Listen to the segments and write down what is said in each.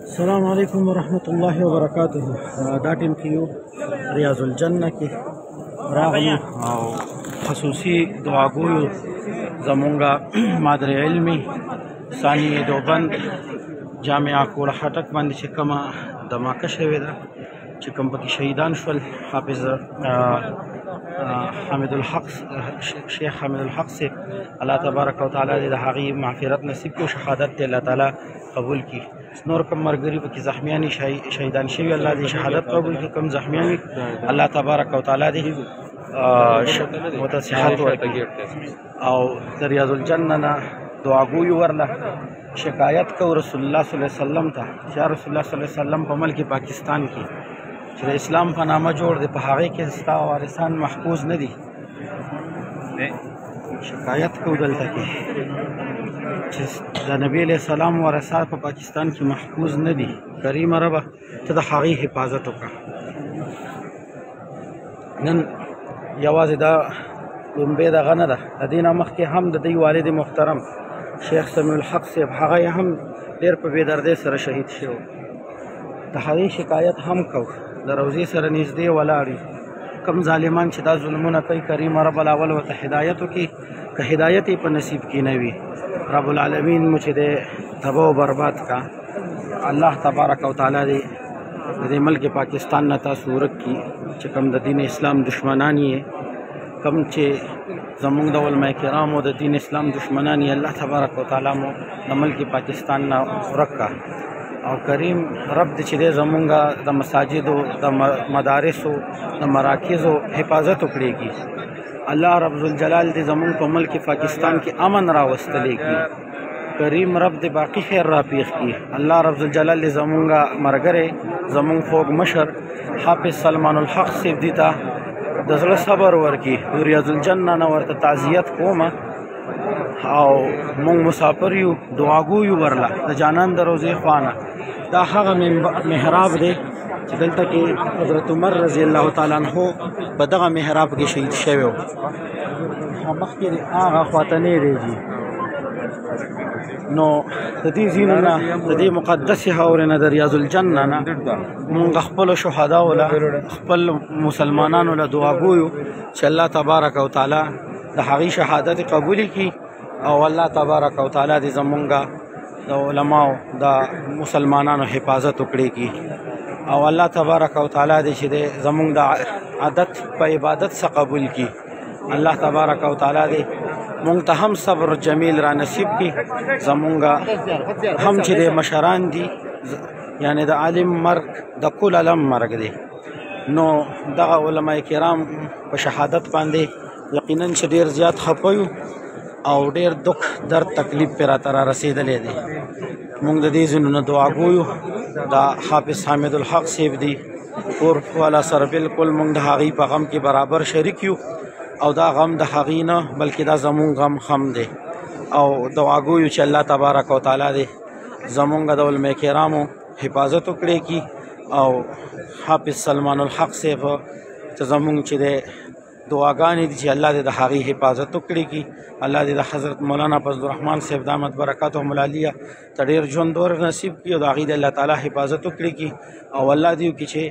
السلام علیکم ورحمۃ اللہ وبرکاتہ. دا ټیم کې یو ریاض الجنه کې راغلو او خصوصي دعاګویو زمونږه مادر علمي ثانیه دوبند جامعه کوړه خټک باندې چې کومه دماکه شوې ده چې کوم پکې شهیدان شول حافظ حامد الحق شیخ حامد الحق سے الله تبارک وتعالی دې د هغې مغفرت نصیب کړو، شهادت دې الله تعالی قبول کړي. نور کوم مرګري پکې زخمیان شهیدان شوي الله دې شهادت قبول کړي، کوم زخمیان وي الله تبارک وتعالی دې ورته صحت ورکړي. او د ریاض الجنه نه دعاګویو ورله شکایت کو رسول الله صلی الله علیه وسلم ته چې رسول الله صلی الله علیه وسلم په ملک پاکستان کې چې د اسلام په نامه جوړ دی، په هغې کې ستا وارثان محفوظ نه دي. شکایت کو دلته کې چې د نبی علیه السلام وارثات په پاکستان کې محفوظ نه دي. کریمه ربه ته د هغې حفاظت وکړه. نن یوازې دا لومبۍ دغه نه ده، د دې نه مخکې هم د دوی والد محترم شیخ سمیع الحق صاحب هغه هم ډېر په بېدردۍ سره شهید شو. د هغې شکایت هم کو، د روضې سره نږدې ولاړ کم ظالمان چې دا ظلمونه کوي، کریم رب الاول ورته هدایت وکړي. که هدایت یې په نصیب کې نه وي رب العالمین مو چې دی تباه و برباد کا. الله تبارک وتعالی دې د دې ملک پاکستان نه تاسو ورک کړي چې کوم د دین اسلام دشمنان یې، کوم چې زمونږ د علماء کرامو د دین اسلام دشمنان یې، الله تبارک وتعالی مو د ملک پاکستان نه ورک کا. او کریم رب دې چې دی زمونږ د مساجدو د مدارسو د مراکزو حفاظت وکړي کی. الله رب ذوالجلال دې زمونږ په ملک پاکستان کې امن راوستلی کی. کریم رب دې باقی خیر را پیښ کی. الله رب ذوالجلال دې زمونږ ملګری زمونږ خوږ مشر حافظ سلمان الحق صاحب دې ته د زړه صبر ورکړي. ریاض الجنه نه ورته تعزیت کومه او مونږ مسافر یو دعاګویو ورله د جانان د روضې خوانه. دا هغه محراب دی چې دلته کې حضرت عمر رضی الله تعالی عنه په دغه محراب کې شهید شوی و. مخکې د هغه خواته دی جي. نو د دې ځینو نه د دې مقدسې هاورې نه د ریاض الجنه نه مونږ خپلو شهداو له خپل مسلمانانو له دعاګویو چې الله تبارک وتعالی د هغې شهادت قبول کړي او الله تبارک وتعالی دې زمونږ د علماو د مسلمانانو حفاظت وکړي کی. او الله تبارک وتعالی دې چې زمونږ د عادت په عبادت څخه قبول کړي. الله تبارک وتعالی دې مونږ ته هم صبر جمیل را نصیب کړي. زمونږ هم چې د مشران دي یعنی د عالم مرګ د کل علم مرګ دی. نو دغه علماء کرام په شهادت باندې یقینا چې ډېر زیات خفه یو او ډېر دک درد تکلیف پې راته را رسېدلی دی. مونږ د دې ځینو نه دعاګویو د حافظ حامد الحق صاحب دی کور والا سره بلکل مونږ د هغې په غم کې برابر شریک یو او دا غم د هغې نه بلکې دا زمونږ غم هم دی. او دعاګویو چې الله تبارک وتعالی دی زمونږ د علماء کرامو حفاظت وکړي کی. او حافظ سلمان الحق صاحب چې زمونږ چې دی دعاګانې دي چې الله دې د هغې حفاظت وکړي کی. الله دې د حضرت مولانا فضل الرحمن صاحب دامت برکاتهم العالیه ته ډېر ژوند ور نصیب کړي او د هغې د الله تعالی حفاظت وکړي کی. او الله دې وکړي چې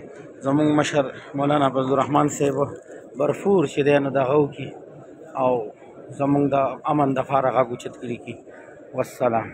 زمونږ مشر مولانا فضل الرحمن صاحب برفور چې دی نو دغه وکړي او زمونږ د امن دپاره غږ اوچت کړي کی. والسلام.